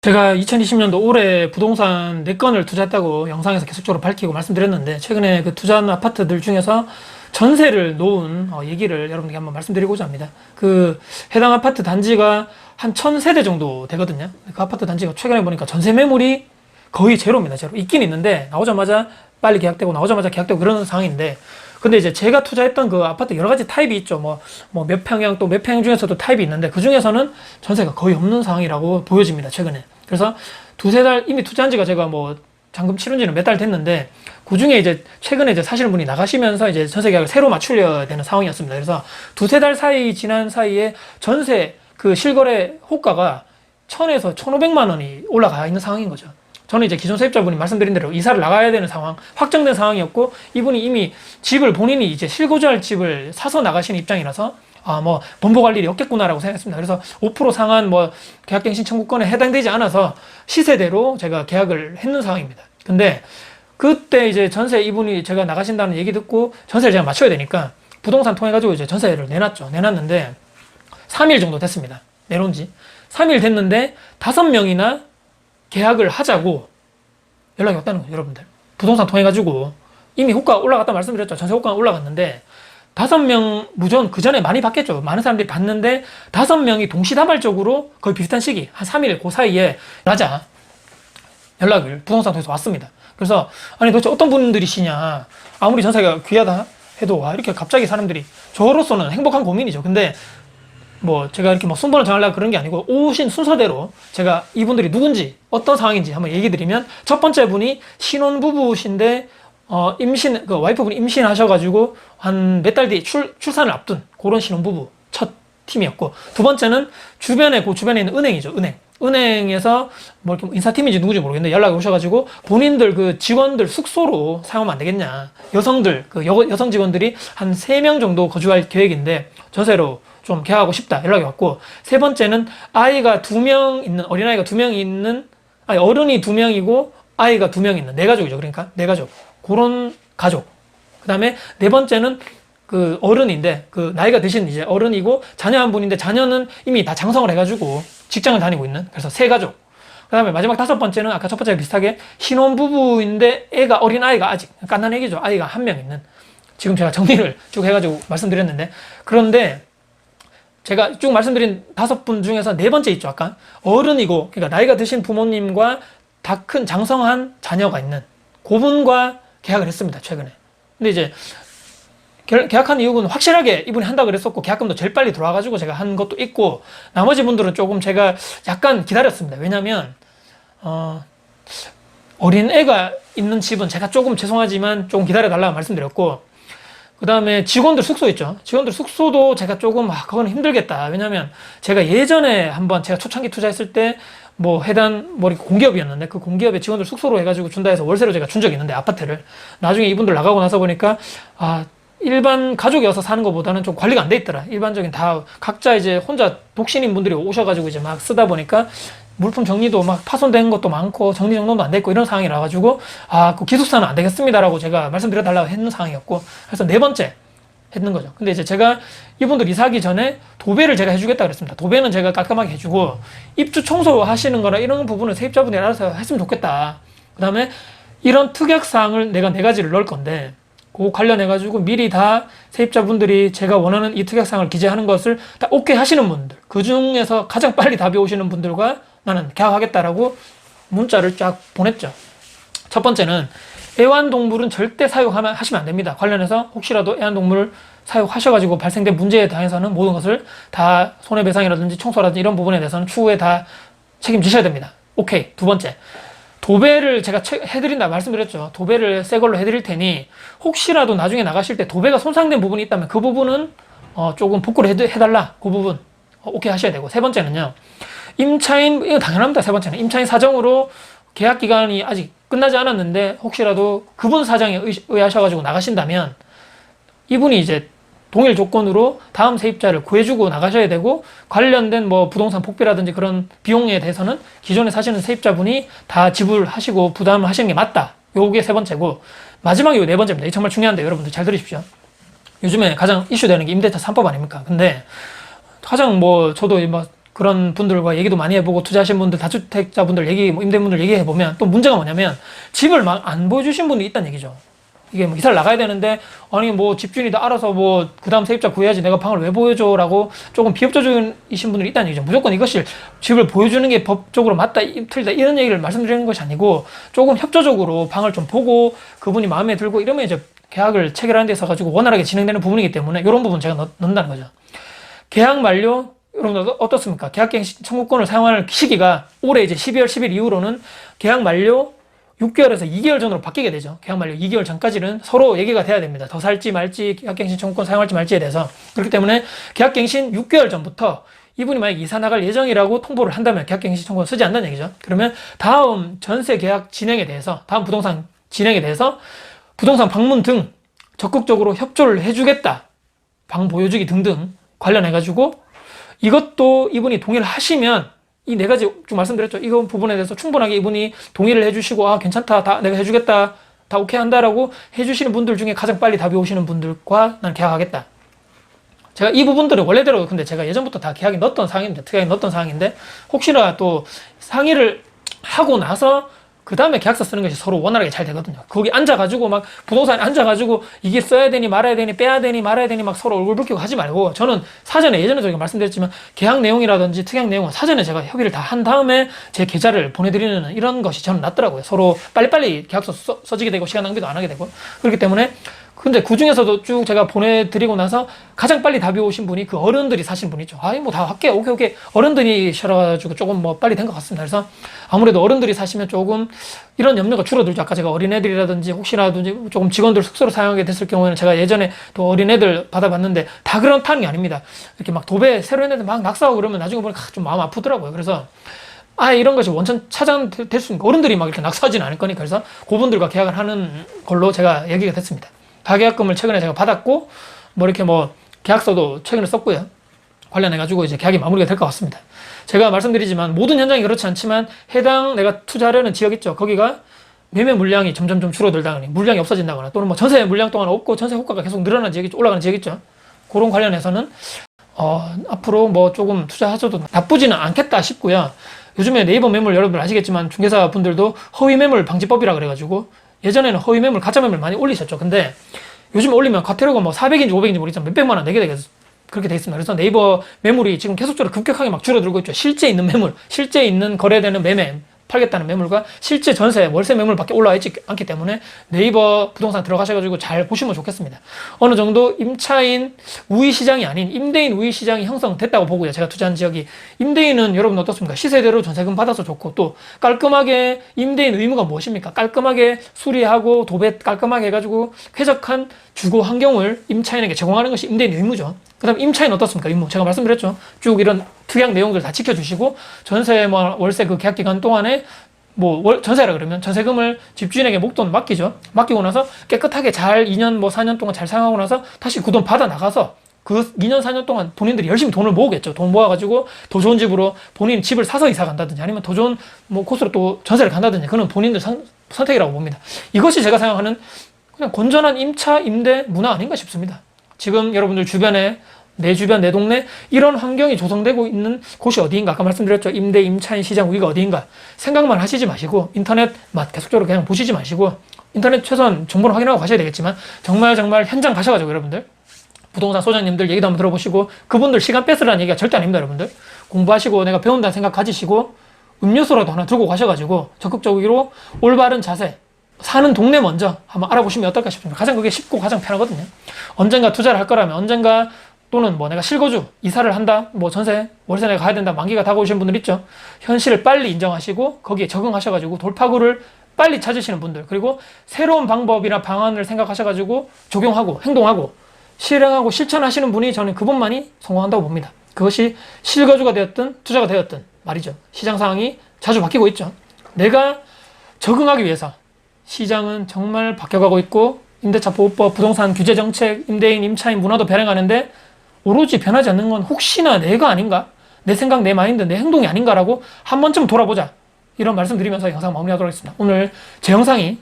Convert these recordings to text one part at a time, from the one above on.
제가 2020년도 올해 부동산 4건을 투자했다고 영상에서 계속적으로 밝히고 말씀드렸는데, 최근에 그 투자한 아파트들 중에서 전세를 놓은 얘기를 여러분께 한번 말씀드리고자 합니다. 그 해당 아파트 단지가 한 1000세대 정도 되거든요. 그 아파트 단지가 최근에 보니까 전세 매물이 거의 제로입니다. 제로. 있긴 있는데 나오자마자 빨리 계약되고 나오자마자 계약되고 그런 상황인데, 근데 이제 제가 투자했던 그 아파트 여러 가지 타입이 있죠. 뭐 몇 평형, 또 몇 평형 중에서도 타입이 있는데, 그 중에서는 전세가 거의 없는 상황이라고 보여집니다. 최근에. 그래서 두세 달 이미 투자한 지가 제가 뭐 잔금 치른 지는 몇 달 됐는데, 그 중에 이제 최근에 이제 사시는 분이 나가시면서 이제 전세 계약을 새로 맞추려야 되는 상황이었습니다. 그래서 두세 달 사이 지난 사이에 전세 그 실거래 호가가 1000에서 1500만 원이 올라가 있는 상황인 거죠. 저는 이제 기존 세입자분이 말씀드린 대로 이사를 나가야 되는 상황, 확정된 상황이었고, 이분이 이미 집을 본인이 이제 실거주할 집을 사서 나가시는 입장이라서 뭐 번복할 일이 없겠구나라고 생각했습니다. 그래서 5% 상한 뭐 계약갱신 청구권에 해당되지 않아서 시세대로 제가 계약을 했는 상황입니다. 근데 그때 이제 전세 이분이 제가 나가신다는 얘기 듣고 전세를 제가 맞춰야 되니까 부동산 통해 가지고 이제 전세를 내놨죠. 내놨는데 3일 정도 됐습니다. 내놓은 지 3일 됐는데 5명이나 계약을 하자고 연락이 왔다는 거예요. 여러분들, 부동산 통해 가지고 이미 호가 올라갔다 말씀드렸죠. 전세 호가가 올라갔는데 5명 무전 그 전에 많이 받겠죠. 많은 사람들이 받는데 5명이 동시다발적으로 거의 비슷한 시기, 한 3일 그 사이에 라자 연락을 부동산 통해서 왔습니다. 그래서 아니 도대체 어떤 분들이시냐, 아무리 전세가 귀하다 해도 이렇게 갑자기 사람들이, 저로서는 행복한 고민이죠. 근데 뭐 제가 이렇게 뭐 순번을 정하려고 그런 게 아니고, 오신 순서대로 제가 이분들이 누군지 어떤 상황인지 한번 얘기 드리면, 첫 번째 분이 신혼부부신데 임신, 그 와이프분이 임신하셔가지고 한 몇 달 뒤에 출산을 앞둔 그런 신혼부부 첫 팀이었고, 두 번째는 주변에, 그 주변에 있는 은행이죠. 은행에서 뭐 이렇게 인사팀인지 누구인지 모르겠는데 연락이 오셔가지고 본인들 그 직원들 숙소로 사용하면 안 되겠냐. 여성들, 그 여성 직원들이 한 3명 정도 거주할 계획인데 전세로 좀 계약하고 싶다 연락이 왔고, 세 번째는 아이가 2명 있는, 어린아이가 2명 있는, 아니 어른이 2명이고 아이가 2명 있는, 네 가족이죠. 그러니까 네 가족, 그런 가족. 그 다음에 네 번째는 그 어른인데, 그 나이가 드신 이제 어른이고 자녀 한 분인데 자녀는 이미 다 장성을 해가지고 직장을 다니고 있는, 그래서 세 가족. 그 다음에 마지막 5번째는 아까 첫 번째랑 비슷하게 신혼부부인데 애가, 어린아이가 아직 갓난 애기죠. 아이가 1명 있는. 지금 제가 정리를 쭉 해가지고 말씀드렸는데, 그런데 제가 쭉 말씀드린 5분 중에서 네 번째 있죠. 아까 어른이고, 그러니까 나이가 드신 부모님과 다 큰 장성한 자녀가 있는 그분과 계약을 했습니다. 최근에. 근데 이제 계약한 이유는 확실하게 이분이 한다고 그랬었고, 계약금도 제일 빨리 들어와가지고 제가 한 것도 있고, 나머지 분들은 조금 제가 약간 기다렸습니다. 왜냐면 어린 애가 있는 집은 제가 조금 죄송하지만 조금 기다려달라고 말씀드렸고, 그 다음에 직원들 숙소 있죠. 직원들 숙소도 제가 조금 그거는 힘들겠다. 왜냐면 제가 예전에 한번 제가 초창기 투자했을 때 뭐 해당 뭐 공기업이었는데, 그 공기업의 직원들 숙소로 해가지고 준다 해서 월세로 제가 준 적이 있는데, 아파트를 나중에 이분들 나가고 나서 보니까 일반 가족이 와서 사는 것보다는 좀 관리가 안 돼 있더라. 일반적인 다 각자 이제 혼자 독신인 분들이 오셔가지고 이제 막 쓰다 보니까 물품 정리도 막 파손된 것도 많고 정리정돈도 안 됐고 이런 상황이라 가지고 그 기숙사는 안 되겠습니다라고 제가 말씀드려 달라고 했는 상황이었고, 그래서 네 번째 했는 거죠. 근데 이제 제가 이분들 이사하기 전에 도배를 제가 해주겠다 그랬습니다. 도배는 제가 깔끔하게 해주고, 입주 청소 하시는 거나 이런 부분은 세입자분이 알아서 했으면 좋겠다. 그 다음에 이런 특약사항을 내가 4가지를 넣을 건데, 그 관련해가지고 미리 다 세입자분들이 제가 원하는 이 특약사항을 기재하는 것을 다 오케이 하시는 분들, 그 중에서 가장 빨리 답이 오시는 분들과 나는 계약하겠다라고 문자를 쫙 보냈죠. 첫 번째는 애완동물은 절대 사육하시면 안 됩니다. 관련해서 혹시라도 애완동물을 사육하셔가지고 발생된 문제에 대해서는 모든 것을 다 손해배상이라든지 청소라든지 이런 부분에 대해서는 추후에 다 책임지셔야 됩니다. 오케이. 두 번째, 도배를 제가 해드린다 말씀드렸죠. 도배를 새 걸로 해드릴 테니 혹시라도 나중에 나가실 때 도배가 손상된 부분이 있다면 그 부분은 조금 복구를 해달라. 그 부분 오케이 하셔야 되고, 세 번째는요, 임차인, 이거 당연합니다. 세 번째는 임차인 사정으로 계약 기간이 아직 끝나지 않았는데 혹시라도 그분 사정에 의하셔가지고 나가신다면 이분이 이제 동일 조건으로 다음 세입자를 구해주고 나가셔야 되고, 관련된 뭐 부동산 복비라든지 그런 비용에 대해서는 기존에 사시는 세입자분이 다 지불하시고 부담을 하시는 게 맞다. 요게 세 번째고, 마지막이 네 번째입니다. 이게 정말 중요한데 여러분들 잘 들으십시오. 요즘에 가장 이슈되는 게 임대차 3법 아닙니까? 근데 가장 뭐 저도 그런 분들과 얘기도 많이 해보고 투자하신 분들, 다주택자분들 얘기, 뭐 임대분들 얘기해보면 또 문제가 뭐냐면 집을 막 안 보여주신 분이 있다는 얘기죠. 이게 뭐 이사를 나가야 되는데 아니 뭐 집주인이 다 알아서 뭐 그 다음 세입자 구해야지 내가 방을 왜 보여줘라고 조금 비협조적이신 분들이 있다는 얘기죠. 무조건 이것이 집을 보여주는 게 법적으로 맞다 틀리다 이런 얘기를 말씀드리는 것이 아니고 조금 협조적으로 방을 좀 보고 그분이 마음에 들고 이러면 이제 계약을 체결하는 데 있어 가지고 원활하게 진행되는 부분이기 때문에 이런 부분 제가 넣는다는 거죠. 계약 만료 여러분 어떻습니까? 계약갱신 청구권을 사용하는 시기가 올해 이제 12월 10일 이후로는 계약 만료 6개월에서 2개월 전으로 바뀌게 되죠. 계약 만료 2개월 전까지는 서로 얘기가 돼야 됩니다. 더 살지 말지, 계약갱신 청구권 사용할지 말지에 대해서. 그렇기 때문에 계약갱신 6개월 전부터 이분이 만약 이사 나갈 예정이라고 통보를 한다면 계약갱신 청구권 쓰지 않는다는 얘기죠. 그러면 다음 전세 계약 진행에 대해서, 다음 부동산 진행에 대해서 부동산 방문 등 적극적으로 협조를 해주겠다. 방 보여주기 등등 관련해가지고 이것도 이분이 동의를 하시면 이 네 가지 좀 말씀드렸죠. 이거 부분에 대해서 충분하게 이분이 동의를 해주시고 아 괜찮다, 다 내가 해주겠다, 다 오케이 한다라고 해주시는 분들 중에 가장 빨리 답이 오시는 분들과 난 계약하겠다. 제가 이 부분들을 원래대로 근데 제가 예전부터 다 계약에 넣었던 사항인데 특약에 넣었던 사항인데 혹시나 또 상의를 하고 나서 그 다음에 계약서 쓰는 것이 서로 원활하게 잘 되거든요. 거기 앉아가지고 막 부동산에 앉아가지고 이게 써야 되니 말아야 되니 빼야 되니 말아야 되니 막 서로 얼굴 붉히고 하지 말고 저는 사전에 예전에 저희가 말씀드렸지만 계약 내용이라든지 특약 내용은 사전에 제가 협의를 다 한 다음에 제 계좌를 보내드리는 이런 것이 저는 낫더라고요. 서로 빨리빨리 계약서 써지게 되고 시간 낭비도 안 하게 되고 그렇기 때문에 근데 그 중에서도 쭉 제가 보내드리고 나서 가장 빨리 답이 오신 분이 그 어른들이 사신 분이죠. 아이, 뭐 다 할게. 오케이. 어른들이 싫어가지고 조금 뭐 빨리 된 것 같습니다. 그래서 아무래도 어른들이 사시면 조금 이런 염려가 줄어들죠. 아까 제가 어린애들이라든지 혹시라도 조금 직원들 숙소로 사용하게 됐을 경우에는 제가 예전에 또 어린애들 받아봤는데 다 그런 타는 게 아닙니다. 이렇게 막 도배 새로 했는데 막 낙서하고 그러면 나중에 보니까 좀 마음 아프더라고요. 그래서 이런 것이 원천 차단될 수 있는 어른들이 막 이렇게 낙서하지는 않을 거니까 그래서 그분들과 계약을 하는 걸로 제가 얘기가 됐습니다. 가계약금을 최근에 제가 받았고 뭐 이렇게 뭐 계약서도 최근에 썼고요. 관련해가지고 이제 계약이 마무리가 될 것 같습니다. 제가 말씀드리지만 모든 현장이 그렇지 않지만 해당 내가 투자하려는 지역 있죠. 거기가 매매 물량이 점점 좀 줄어들다거나 물량이 없어진다거나 또는 뭐 전세 물량 동안 없고 전세 호가가 계속 늘어나는 지역이 올라가는 지역 있죠. 그런 관련해서는 앞으로 뭐 조금 투자하셔도 나쁘지는 않겠다 싶고요. 요즘에 네이버 매물 여러분들 아시겠지만 중개사 분들도 허위 매물 방지법이라 그래가지고 예전에는 허위 매물, 가짜 매물 많이 올리셨죠. 근데 요즘 올리면 과태료가 뭐 400인지 500인지 모르겠지만 몇백만 원 내게 되겠어요. 그렇게 돼 있습니다. 그래서 네이버 매물이 지금 계속적으로 급격하게 막 줄어들고 있죠. 실제 있는 매물, 실제 있는 거래되는 매매, 팔겠다는 매물과 실제 전세, 월세 매물밖에 올라와 있지 않기 때문에 네이버 부동산 들어가셔가지고 잘 보시면 좋겠습니다. 어느 정도 임차인 우위 시장이 아닌 임대인 우위 시장이 형성됐다고 보고요. 제가 투자한 지역이 임대인은 여러분 어떻습니까? 시세대로 전세금 받아서 좋고 또 깔끔하게 임대인 의무가 무엇입니까? 깔끔하게 수리하고 도배 깔끔하게 해가지고 쾌적한 주거 환경을 임차인에게 제공하는 것이 임대인 의무죠. 그 다음 임차인 어떻습니까? 의무. 제가 말씀드렸죠. 쭉 이런 특약 내용들 다 지켜주시고 전세 뭐 월세 그 계약 기간 동안에 뭐 전세라 그러면 전세금을 집주인에게 목돈 맡기죠. 맡기고 나서 깨끗하게 잘 2년 뭐 4년 동안 잘 사용하고 나서 다시 그 돈 받아 나가서 그 2년 4년 동안 본인들이 열심히 돈을 모으겠죠. 돈 모아가지고 더 좋은 집으로 본인 집을 사서 이사 간다든지 아니면 더 좋은 뭐 곳으로 또 전세를 간다든지 그건 본인들 선택이라고 봅니다. 이것이 제가 생각하는 그냥 건전한 임차 임대 문화 아닌가 싶습니다. 지금 여러분들 주변에 내 주변 내 동네 이런 환경이 조성되고 있는 곳이 어디인가 아까 말씀드렸죠. 임대 임차인 시장 우위가 어디인가 생각만 하시지 마시고 인터넷 계속적으로 그냥 보시지 마시고 인터넷 최소한 정보를 확인하고 가셔야 되겠지만 정말 현장 가셔가지고 여러분들 부동산 소장님들 얘기도 한번 들어보시고 그분들 시간 뺏으라는 얘기가 절대 아닙니다. 여러분들 공부하시고 내가 배운다는 생각 가지시고 음료수라도 하나 들고 가셔가지고 적극적으로 올바른 자세 사는 동네 먼저 한번 알아보시면 어떨까 싶습니다. 가장 그게 쉽고 가장 편하거든요. 언젠가 투자를 할 거라면 언젠가 또는 뭐 내가 실거주 이사를 한다 뭐 전세 월세 내가 가야 된다 만기가 다가오시는 분들 있죠. 현실을 빨리 인정하시고 거기에 적응하셔가지고 돌파구를 빨리 찾으시는 분들 그리고 새로운 방법이나 방안을 생각하셔가지고 적용하고 행동하고 실행하고 실천하시는 분이 저는 그분만이 성공한다고 봅니다. 그것이 실거주가 되었든 투자가 되었든 말이죠. 시장 상황이 자주 바뀌고 있죠. 내가 적응하기 위해서 시장은 정말 바뀌어가고 있고 임대차 보호법, 부동산 규제 정책, 임대인, 임차인 문화도 변해가는데 오로지 변하지 않는 건 혹시나 내가 아닌가? 내 생각, 내 마인드, 내 행동이 아닌가라고 한 번쯤 돌아보자. 이런 말씀 드리면서 영상 마무리하도록 하겠습니다. 오늘 제 영상이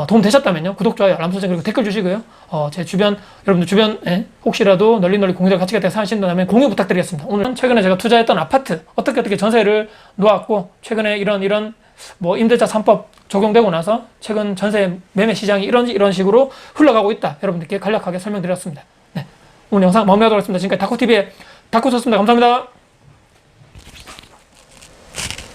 도움 되셨다면요. 구독, 좋아요, 알람 설정, 그리고 댓글 주시고요. 제 주변, 여러분들 주변에 혹시라도 널리 공유될 가치가 있다고 생각하신다면 공유 부탁드리겠습니다. 오늘은 최근에 제가 투자했던 아파트, 어떻게 전세를 놓았고, 최근에 이런 뭐 임대차 3법 적용되고 나서 최근 전세 매매 시장이 이런 식으로 흘러가고 있다. 여러분들께 간략하게 설명드렸습니다. 네. 오늘 영상 마무리하도록 하겠습니다. 지금까지 다코TV의 다코였습니다. 감사합니다.